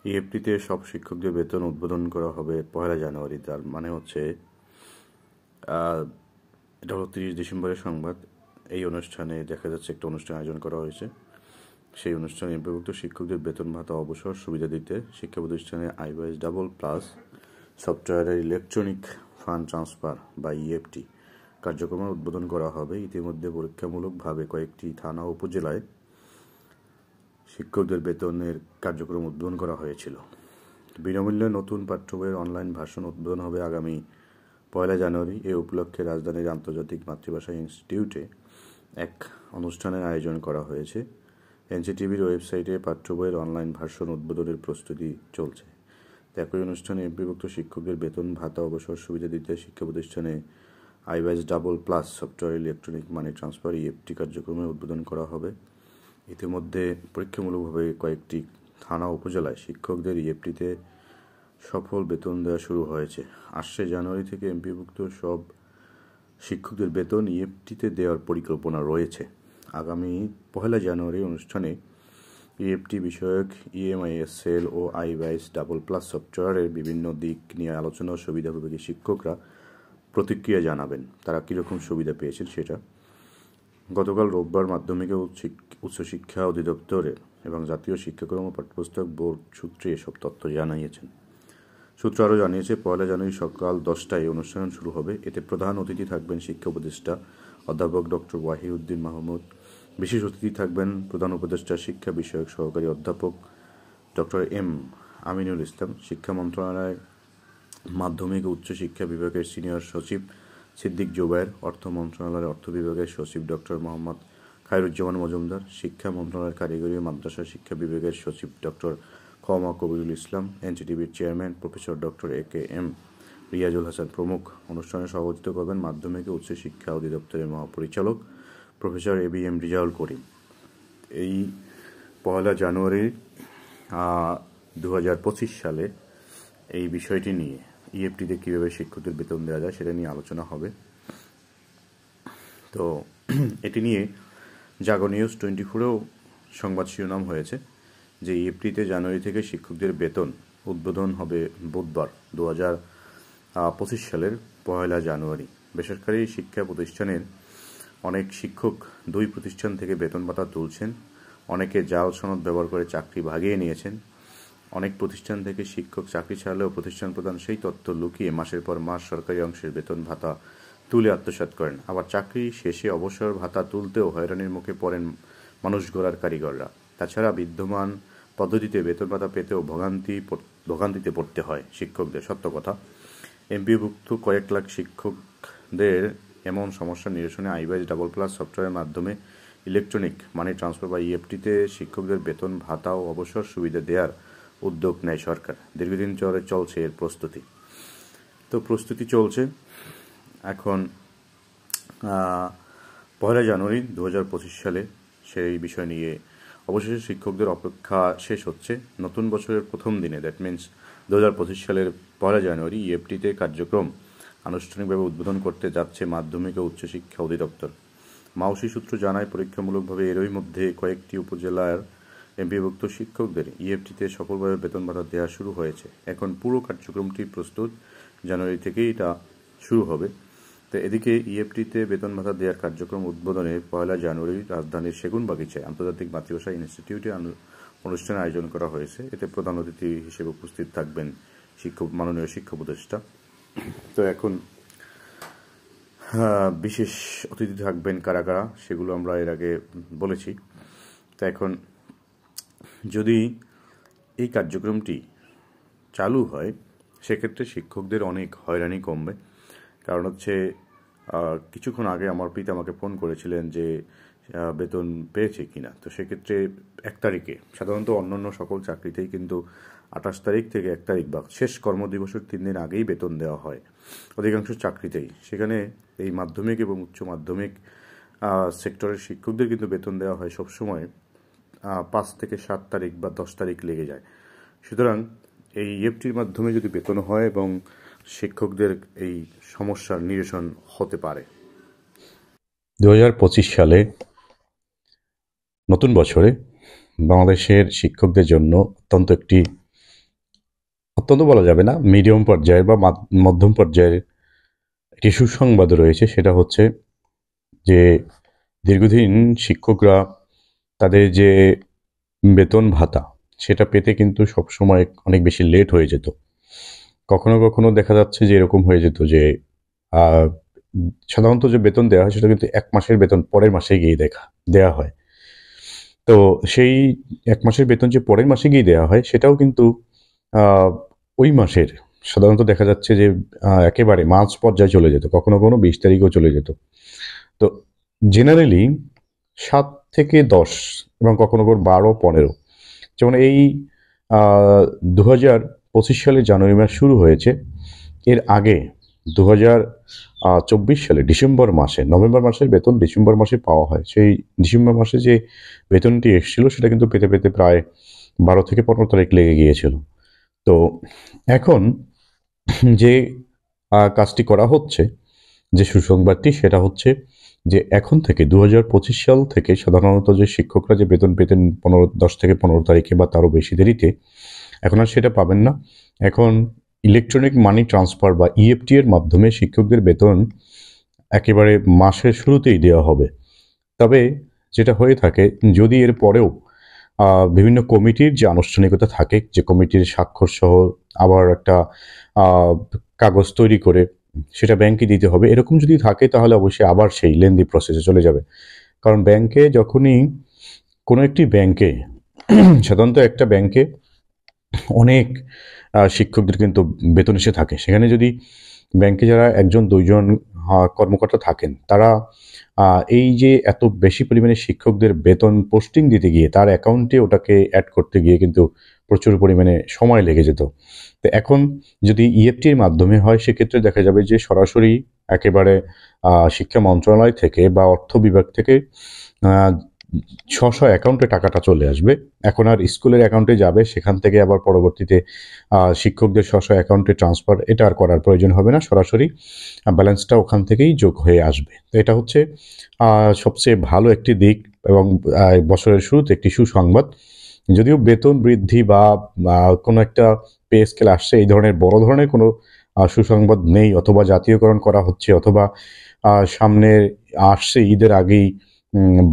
ইএফটিতে সব শিক্ষকদের বেতন উদ্বোধন করা হবে 1 জানুয়ারি। তার মানে হচ্ছে এটা হলো 30 ডিসেম্বরের সংবাদ। এই অনুষ্ঠানে দেখা যাচ্ছে একটা অনুষ্ঠান আয়োজন করা হয়েছে। সেই অনুষ্ঠানে এমপিভুক্ত শিক্ষকদের বেতন ভাতা অবসর সুবিধা দিতে শিক্ষা প্রতিষ্ঠানে I/++ সফটওয়্যারের ইলেকট্রনিক ফান্ড ট্রান্সফার বা ইএফটি কার্যক্রমের উদ্বোধন করা হবে। ইতিমধ্যে পরীক্ষামূলকভাবে কয়েকটি থানা ও উপজেলায় শিক্ষকদের বেতনের কার্যক্রম উদ্বোধন করা হয়েছিল। বিনামূল্যে নতুন পাঠ্য বইয়ের অনলাইন ভার্সন উদ্বোধন হবে আগামী 1 জানুয়ারি। এ উপলক্ষে রাজধানীর আন্তর্জাতিক মাতৃভাষা ইনস্টিটিউটে এক অনুষ্ঠানের আয়োজন করা হয়েছে। এনসিটিভির ওয়েবসাইটে পাঠ্য বইয়ের অনলাইন ভার্সন উদ্বোধনের প্রস্তুতি চলছে। একই অনুষ্ঠানে এমপিভুক্ত শিক্ষকদের বেতন ভাতা অবসর সুবিধা দিতে শিক্ষা প্রতিষ্ঠানে I/++ software electronic money transfer EFT কার্যক্রমের উদ্বোধন করা হবে। ইতিমধ্যে পরীক্ষামূলকভাবে কয়েকটি থানা উপজেলায় শিক্ষকদের ইএফটিতে সফল বেতন দেওয়া শুরু হয়েছে। আসছে জানুয়ারি থেকে এমপিভুক্ত সব শিক্ষকদের বেতন ইএফটিতে দেওয়ার পরিকল্পনা রয়েছে। আগামী 1 জানুয়ারি অনুষ্ঠানে ইএফটি বিষয়ক EMISL ও I/++ সফটওয়্যারের বিভিন্ন দিক নিয়ে আলোচনা ও সুবিধাভোগী শিক্ষকরা প্রতিক্রিয়া জানাবেন, তারা কীরকম সুবিধা পেয়েছেন সেটা। গতকাল রোববার মাধ্যমিক ও উচ্চশিক্ষা অধিদপ্তরের এবং জাতীয় শিক্ষাক্রম ও পাঠ্যপুস্তক বোর্ড সূত্রে এসব তথ্য জানিয়েছেন। সূত্র আরও জানিয়েছে, 1 জানুয়ারি সকাল 10টায় অনুষ্ঠান শুরু হবে। এতে প্রধান অতিথি থাকবেন শিক্ষা উপদেষ্টা অধ্যাপক ডক্টর ওয়াহিউদ্দিন মাহমুদ। বিশেষ অতিথি থাকবেন প্রধান উপদেষ্টা শিক্ষা বিষয়ক সহকারী অধ্যাপক ডক্টর M আমিনুল ইসলাম, শিক্ষা মন্ত্রণালয়ের মাধ্যমিক ও উচ্চশিক্ষা বিভাগের সিনিয়র সচিব সিদ্দিক জুবায়ের, অর্থ মন্ত্রণালয়ের অর্থ বিভাগের সচিব ডক্টর মোহাম্মদ খায়রুজ্জামান মজুমদার, শিক্ষা মন্ত্রণালয়ের কারিগরি ও মাদ্রাসা শিক্ষা বিভাগের সচিব ডক্টর খোয়ামা কবিরুল ইসলাম, এনসিটিভির chairman professor doctor AK/M Riazul Hasan প্রমুখ। অনুষ্ঠানে সভাপতিত্ব করবেন মাধ্যমিক ও উচ্চশিক্ষা অধিদপ্তরের মহাপরিচালক প্রফেসর ABM রিজাউল করিম। এই 1 জানুয়ারি 2025 সালে এই বিষয়টি নিয়ে ইএফটিতে কীভাবে শিক্ষকদের বেতন দেওয়া যায় সেটা নিয়ে আলোচনা হবে। তো এটি নিয়ে জাগো নিউজ 24-এও সংবাদ শিরোনাম হয়েছে যে ইএফটিতে জানুয়ারি থেকে শিক্ষকদের বেতন উদ্বোধন হবে বুধবার 2025 সালের 1 জানুয়ারি। বেসরকারি শিক্ষা প্রতিষ্ঠানের অনেক শিক্ষক 2 প্রতিষ্ঠান থেকে বেতন ভাতা তুলছেন। অনেকে জাল সনদ ব্যবহার করে চাকরি ভাগিয়ে নিয়েছেন। অনেক প্রতিষ্ঠান থেকে শিক্ষক চাকরি ছাড়লেও প্রতিষ্ঠান প্রধান সেই তথ্য লুকিয়ে মাসের পর মাস সরকারি অংশের বেতন ভাতা তুলে আত্মসাৎ করেন। আবার চাকরি শেষে অবসর ভাতা তুলতেও হয়রানির মুখে পড়েন মানুষ গড়ার কারিগররা। তাছাড়া বিদ্যমান পদ্ধতিতে বেতন ভাতা পেতেও ভোগান্তিতে পড়তে হয় শিক্ষকদের। সত্য কথা, এমপিভুক্ত কয়েক লাখ শিক্ষকদের এমন সমস্যা নিরসনে I/++ সফটওয়্যারের মাধ্যমে ইলেকট্রনিক মানি ট্রান্সফার বা ইএফটিতে শিক্ষকদের বেতন ভাতা ও অবসর সুবিধা দেওয়ার উদ্যোগ নেয় সরকার। দীর্ঘদিন চলছে এর প্রস্তুতি। তো প্রস্তুতি চলছে। এখন 1 জানুয়ারি 2025 সালে সেই বিষয় নিয়ে অবশেষে শিক্ষকদের অপেক্ষা শেষ হচ্ছে। নতুন বছরের প্রথম দিনে, দ্যাট মিনস 2025 সালের 1 জানুয়ারি ইএফটিতে কার্যক্রম আনুষ্ঠানিকভাবে উদ্বোধন করতে যাচ্ছে মাধ্যমিক ও উচ্চশিক্ষা অধিদপ্তর। মাউসি সূত্র জানায়, পরীক্ষামূলকভাবে এরই মধ্যে কয়েকটি উপজেলার এমপিভুক্ত শিক্ষকদের ইএফটিতে সফলভাবে বেতন ভাতা দেওয়া শুরু হয়েছে। এখন পুরো কার্যক্রমটি প্রস্তুত, জানুয়ারি থেকেই এটা শুরু হবে। তো এদিকে ইএফটিতে বেতন ভাতা দেওয়ার কার্যক্রম উদ্বোধনে 1 জানুয়ারি রাজধানীর সেগুনবাগিচায় আন্তর্জাতিক মাতৃভাষা ইনস্টিটিউটে অনুষ্ঠানের আয়োজন করা হয়েছে। এতে প্রধান অতিথি হিসেবে উপস্থিত থাকবেন মাননীয় শিক্ষা উপদেষ্টা। তো এখন বিশেষ অতিথি থাকবেন কারা কারা সেগুলো আমরা এর আগে বলেছি। তো এখন যদি এই কার্যক্রমটি চালু হয় সেক্ষেত্রে শিক্ষকদের অনেক হয়রানি কমবে। কারণ হচ্ছে কিছুক্ষণ আগে আমার পিতা আমাকে ফোন করেছিলেন যে বেতন পেয়েছে কিনা। তো সেক্ষেত্রে 1 তারিখে, সাধারণত অন্যান্য সকল চাকরিতেই কিন্তু 28 তারিখ থেকে 1 তারিখ বা শেষ কর্মদিবসের 3 দিন আগেই বেতন দেওয়া হয় অধিকাংশ চাকরিতেই। সেখানে এই মাধ্যমিক এবং উচ্চ মাধ্যমিক সেক্টরের শিক্ষকদের কিন্তু বেতন দেওয়া হয় সবসময় 5 থেকে 7 তারিখ বা 10 তারিখ লেগে যায়। সুতরাং এই ইএফটির মাধ্যমে যদি বেতন হয় এবং শিক্ষকদের এই সমস্যার নিরসন হতে পারে। 2025 সালে নতুন বছরে বাংলাদেশের শিক্ষকদের জন্য অত্যন্ত একটি অত্যন্ত বলা যাবে না, মিডিয়াম পর্যায়ের বা মধ্যম পর্যায়ের একটি সুসংবাদ রয়েছে। সেটা হচ্ছে যে দীর্ঘদিন শিক্ষকরা তাদের যে বেতন ভাতা সেটা পেতে কিন্তু সবসময় অনেক বেশি লেট হয়ে যেত। কখনো কখনো দেখা যাচ্ছে যে এরকম হয়ে যেত যে আহ, সাধারণত যে বেতন দেওয়া হয় সেটা কিন্তু 1 মাসের বেতন পরের মাসে গিয়ে দেওয়া হয়। তো সেই 1 মাসের বেতন যে পরের মাসে গিয়ে দেওয়া হয় সেটাও কিন্তু আহ, ওই মাসের সাধারণত দেখা যাচ্ছে যে একেবারে মার্চ পর্যায়ে চলে যেত, কখনো কখনো 20 তারিখেও চলে যেত। তো জেনারেলি 7 থেকে 10 এবং কখনো কখনো 12-15, যেমন এই 2025 সালে জানুয়ারি মাস শুরু হয়েছে। এর আগে 2024 সালে ডিসেম্বর মাসে, নভেম্বর মাসের বেতন ডিসেম্বর মাসে পাওয়া হয়। সেই ডিসেম্বর মাসে যে বেতনটি এসেছিল সেটা কিন্তু পেতে পেতে প্রায় 12 থেকে 15 তারিখ লেগে গিয়েছিল। তো এখন যে কাজটি করা হচ্ছে, যে সুসংবাদটি, সেটা হচ্ছে যে এখন থেকে 2025 সাল থেকে সাধারণত যে শিক্ষকরা যে বেতন পেতেন 10 থেকে 15 তারিখে বা তারও বেশি দেরিতে, এখন আর সেটা পাবেন না। এখন ইলেকট্রনিক মানি ট্রান্সফার বা ইএফটি এর মাধ্যমে শিক্ষকদের বেতন একেবারে মাসের শুরুতেই দেওয়া হবে। তবে যেটা হয়ে থাকে, যদি এর পরেও বিভিন্ন কমিটির যে আনুষ্ঠানিকতা থাকে, যে কমিটির স্বাক্ষর সহ আবার একটা আহ, কাগজ তৈরি করে সেটা ব্যাংকে দিতে হবে, এরকম যদি থাকে তাহলে অবশ্যই আবার সেই লেন্দি প্রসেসে চলে যাবে। কারণ ব্যাংকে যখনই কোনো একটি ব্যাংকে সাধারণত একটা ব্যাংকে অনেক শিক্ষকদের কিন্তু বেতন এসে থাকে, সেখানে যদি ব্যাংকে যারা 1-2 জন কর্মকর্তা থাকেন, তারা এই যে এত বেশি পরিমাণে শিক্ষকদের বেতন পোস্টিং দিতে গিয়ে তার অ্যাকাউন্টে ওটাকে অ্যাড করতে গিয়ে কিন্তু প্রচুর পরিমাণে সময় লেগে যেত। তো এখন যদি ইএফটির মাধ্যমে হয় সেক্ষেত্রে দেখা যাবে যে সরাসরি একেবারে শিক্ষা মন্ত্রণালয় থেকে বা অর্থ বিভাগ থেকে আহ, স্ব অ্যাকাউন্টে টাকাটা চলে আসবে। এখন আর স্কুলের অ্যাকাউন্টে যাবে, সেখান থেকে আবার পরবর্তীতে শিক্ষকদের স্ব অ্যাকাউন্টে ট্রান্সফার, এটা আর করার প্রয়োজন হবে না। সরাসরি ব্যালেন্সটা ওখান থেকেই যোগ হয়ে আসবে। তো এটা হচ্ছে সবচেয়ে ভালো একটি দিক এবং বছরের শুরুতে একটি সুসংবাদ। যদিও বেতন বৃদ্ধি বা কোনো একটা পে স্কেল আসছে, এই ধরনের বড় ধরনের কোনো সুসংবাদ নেই, অথবা জাতীয়করণ করা হচ্ছে, অথবা সামনে আসছে ঈদের আগেই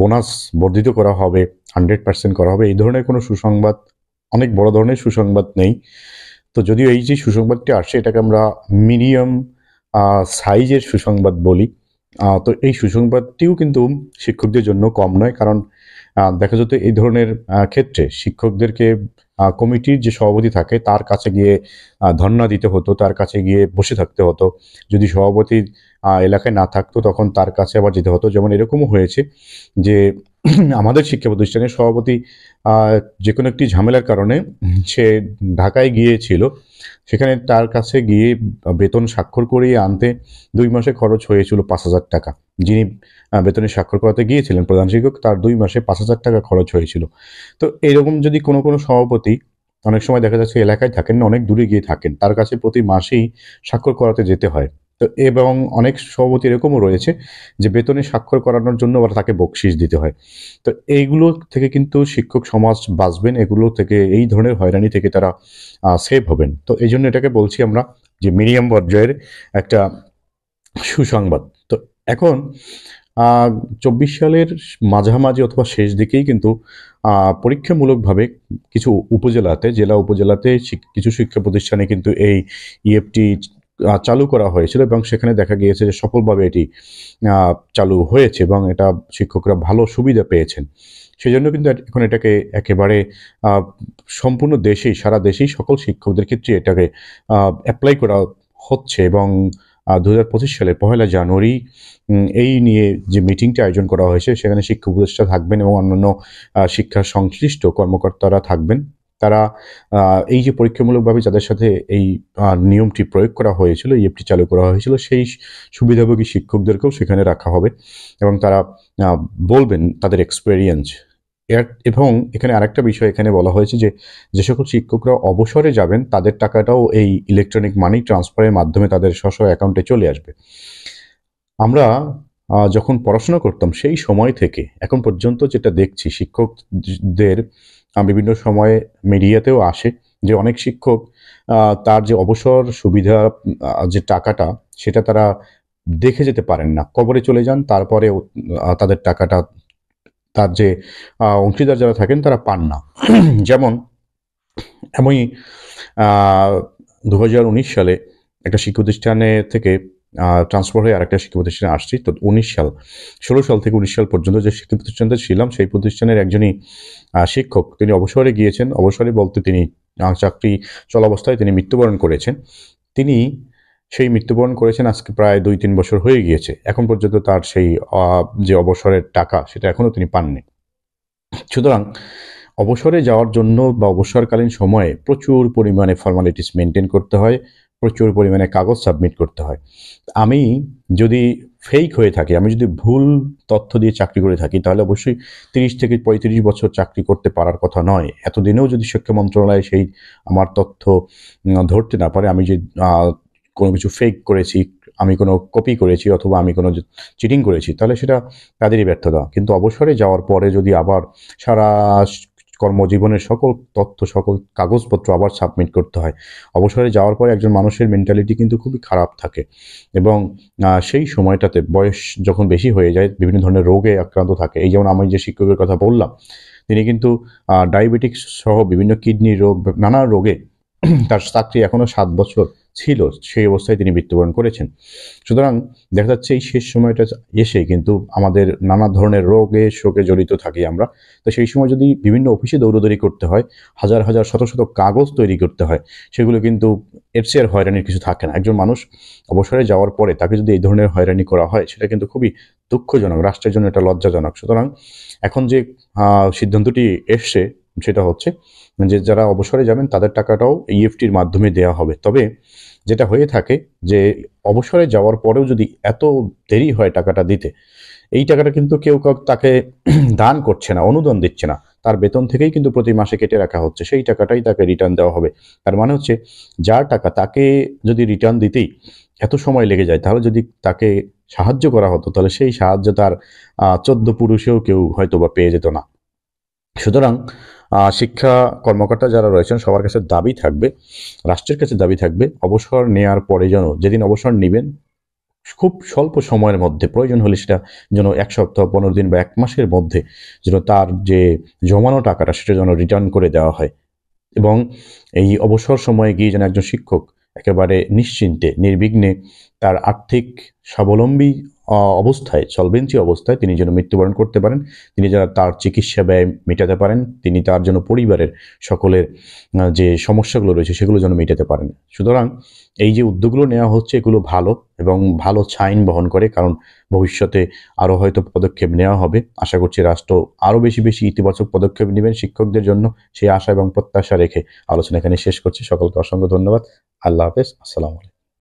বোনাস বর্ধিত করা হবে, 100% করা হবে, এই ধরনের কোনো সুসংবাদ, অনেক বড় ধরনের সুসংবাদ নেই। তো যদিও এই যে সুসংবাদটি আসছে এটাকে আমরা মিডিয়াম সাইজের সুসংবাদ বলি। তো এই সুসংবাদটিও কিন্তু শিক্ষকদের জন্য কম নয়, কারণ দেখা যেত এই ধরনের ক্ষেত্রে শিক্ষকদেরকে কমিটির যে সভাপতি থাকে তার কাছে গিয়ে ধর্ণা দিতে হতো, তার কাছে গিয়ে বসে থাকতে হতো। যদি সভাপতি এলাকায় না থাকতো তখন তার কাছে আবার যেতে হতো। যেমন এরকমও হয়েছে যে আমাদের শিক্ষা প্রতিষ্ঠানের সভাপতি আহ, যে কোনো একটি ঝামেলার কারণে সে ঢাকায় গিয়েছিল, সেখানে তার কাছে গিয়ে বেতন স্বাক্ষর করিয়ে আনতে 2 মাসে খরচ হয়েছিল 5,000 টাকা। যিনি বেতনে স্বাক্ষর করাতে গিয়েছিলেন প্রধান শিক্ষক, তার 2 মাসে 5,000 টাকা খরচ হয়েছিল। তো এরকম যদি কোনো কোনো সভাপতি, অনেক সময় দেখা যাচ্ছে এলাকায় থাকেন না, অনেক দূরে গিয়ে থাকেন, তার কাছে প্রতি মাসেই স্বাক্ষর করাতে যেতে হয়। তো এবং অনেক সভাপতি এরকমও রয়েছে যে বেতনে স্বাক্ষর করানোর জন্য আবার তাকে বকশিস দিতে হয়। তো এইগুলো থেকে কিন্তু শিক্ষক সমাজ বাঁচবেন, এগুলো থেকে, এই ধরনের হয়রানি থেকে তারা সেভ হবেন। তো এই জন্য এটাকে বলছি আমরা যে মিডিয়াম পর্যায়ের একটা সুসংবাদ। তো এখন 24 সালের মাঝামাঝি অথবা শেষ দিকেই কিন্তু পরীক্ষামূলকভাবে কিছু উপজেলাতে, জেলা উপজেলাতে কিছু শিক্ষা প্রতিষ্ঠানে কিন্তু এই ইএফটি চালু করা হয়েছিল এবং সেখানে দেখা গিয়েছে যে সফলভাবে এটি চালু হয়েছে এবং এটা শিক্ষকরা ভালো সুবিধা পেয়েছেন। সেই জন্য কিন্তু এখন এটাকে একেবারে আহ, সম্পূর্ণ দেশেই, সারা দেশেই সকল শিক্ষকদের ক্ষেত্রে এটাকে অ্যাপ্লাই করা হচ্ছে এবং 2025 সালের 1লা জানুয়ারি এই নিয়ে যে মিটিংটি আয়োজন করা হয়েছে সেখানে শিক্ষা উপদেষ্টা থাকবেন এবং অন্যান্য শিক্ষা সংশ্লিষ্ট কর্মকর্তারা থাকবেন। তারা এই যে পরীক্ষামূলকভাবে যাদের সাথে এই নিয়মটি প্রয়োগ করা হয়েছিল, ইএফটি চালু করা হয়েছিল, সেই সুবিধাভোগী শিক্ষকদেরকেও সেখানে রাখা হবে এবং তারা বলবেন তাদের এক্সপেরিয়েন্স। এবং এখানে আরেকটা বিষয় এখানে বলা হয়েছে যে যে সকল শিক্ষকরা অবসরে যাবেন তাদের টাকাটাও এই ইলেকট্রনিক মানি ট্রান্সফারের মাধ্যমে তাদের স্ব অ্যাকাউন্টে চলে আসবে। আমরা যখন পড়াশোনা করতাম সেই সময় থেকে এখন পর্যন্ত যেটা দেখছি, শিক্ষকদের বিভিন্ন সময়ে মিডিয়াতেও আসে যে অনেক শিক্ষক তার যে অবসর সুবিধা যে টাকাটা সেটা তারা দেখে যেতে পারেন না, কবরে চলে যান, তারপরে তাদের টাকাটা তার যে অংশীদার যারা থাকেন তারা পান না। যেমন আমি 2019 সালে একটা শিক্ষা প্রতিষ্ঠানে থেকে ট্রান্সফার হয়ে আরেকটা শিক্ষা প্রতিষ্ঠানে আসছি। তো 16 সাল থেকে 19 সাল পর্যন্ত যে শিক্ষা প্রতিষ্ঠানতে ছিলাম সেই প্রতিষ্ঠানের একজনই শিক্ষক তিনি অবসরে গিয়েছেন। অবসরে বলতে তিনি চাকরি চলাবস্থায় তিনি মৃত্যুবরণ করেছেন। তিনি সেই মৃত্যুবরণ করেছেন আজকে প্রায় 2-3 বছর হয়ে গিয়েছে। এখন পর্যন্ত তার সেই যে অবসরের টাকা সেটা এখনো তিনি পাননি। সুতরাং অবসরে যাওয়ার জন্য বা অবসরকালীন সময়ে প্রচুর পরিমাণে ফর্মালিটিস মেনটেন করতে হয়, প্রচুর পরিমাণে কাগজ সাবমিট করতে হয়। আমি যদি ফেক হয়ে থাকি, আমি যদি ভুল তথ্য দিয়ে চাকরি করে থাকি, তাহলে অবশ্যই 30 থেকে 35 বছর চাকরি করতে পারার কথা নয়। এতদিনেও যদি শিক্ষা মন্ত্রণালয় সেই আমার তথ্য ধরতে না পারে, আমি যে কোনো কিছু ফেক করেছি, আমি কোনো কপি করেছি অথবা আমি কোনো চিটিং করেছি, তাহলে সেটা তাদেরই ব্যর্থতা। কিন্তু অবসরে যাওয়ার পরে যদি আবার সারা কর্মজীবনের সকল তথ্য, সকল কাগজপত্র আবার সাবমিট করতে হয়, অবসরে যাওয়ার পরে একজন মানুষের মেন্টালিটি কিন্তু খুবই খারাপ থাকে এবং সেই সময়টাতে বয়স যখন বেশি হয়ে যায় বিভিন্ন ধরনের রোগে আক্রান্ত থাকে। এই যেমন আমি যে শিক্ষকের কথা বললাম, তিনি কিন্তু ডায়াবেটিক্স সহ বিভিন্ন কিডনি রোগ, নানা রোগে তার চাকরি এখনো 7 বছর ছিল, সেই অবস্থায় তিনি মৃত্যুবরণ করেছেন। সুতরাং দেখা যাচ্ছে এই শেষ সময়টা এসে কিন্তু আমাদের নানা ধরনের রোগে শোকে জড়িত থাকি আমরা। তো সেই সময় যদি বিভিন্ন অফিসে দৌড়াদৌড়ি করতে হয়, হাজার হাজার শত শত কাগজ তৈরি করতে হয়, সেগুলো কিন্তু এর চেয়ে হয়রানির কিছু থাকে না। একজন মানুষ অবসরে যাওয়ার পরে তাকে যদি এই ধরনের হয়রানি করা হয়, সেটা কিন্তু খুবই দুঃখজনক, রাষ্ট্রের জন্য এটা লজ্জাজনক। সুতরাং এখন যে সিদ্ধান্তটি এসছে সেটা হচ্ছে যে যারা অবসরে যাবেন তাদের টাকাটাও ইএফটির মাধ্যমে দেওয়া হবে। তবে যেটা হয়ে থাকে যে অবসরে যাওয়ার পরেও যদি এত দেরি হয় টাকাটা দিতে, এই টাকাটা কিন্তু কেউ তাকে দান করছে না, অনুদান দিচ্ছে না, তার বেতন থেকেই কিন্তু প্রতি মাসে কেটে রাখা হচ্ছে, সেই টাকাটাই তাকে রিটার্ন দেওয়া হবে। তার মানে হচ্ছে যার টাকা তাকে যদি রিটার্ন দিতেই এত সময় লেগে যায়, তাহলে যদি তাকে সাহায্য করা হতো তাহলে সেই সাহায্য তার 14 পুরুষেও কেউ হয়তো বা পেয়ে যেত না। সুতরাং শিক্ষা কর্মকর্তা যারা রয়েছেন সবার কাছে দাবি থাকবে, রাষ্ট্রের কাছে দাবি থাকবে, অবসর নেওয়ার পরে যেন যেদিন অবসর নেবেন খুব স্বল্প সময়ের মধ্যে, প্রয়োজন হলে সেটা যেন 1 সপ্তাহ, 15 দিন বা 1 মাসের মধ্যে যেন তার যে জমানো টাকাটা সেটা যেন রিটার্ন করে দেওয়া হয়। এবং এই অবসর সময়ে গিয়ে যেন একজন শিক্ষক একেবারে নিশ্চিন্তে নির্বিঘ্নে তার আর্থিক স্বাবলম্বী অবস্থায়, সলভেন্সি অবস্থায় তিনি যেন মৃত্যুবরণ করতে পারেন, তিনি যেন তার চিকিৎসা ব্যয় মেটাতে পারেন, তিনি তার জন্য পরিবারের সকলের যে সমস্যাগুলো রয়েছে সেগুলো যেন মেটাতে পারেন। সুতরাং এই যে উদ্যোগগুলো নেওয়া হচ্ছে এগুলো ভালো এবং ভালো ছাইন বহন করে, কারণ ভবিষ্যতে আরও হয়তো পদক্ষেপ নেওয়া হবে। আশা করছি রাষ্ট্র আরও বেশি বেশি ইতিবাচক পদক্ষেপ নেবেন শিক্ষকদের জন্য, সেই আশা এবং প্রত্যাশা রেখে আলোচনা এখানে শেষ করছি। সকলকে অসংখ্য ধন্যবাদ। আল্লাহ হাফেজ। আসসালামু আলাইকুম।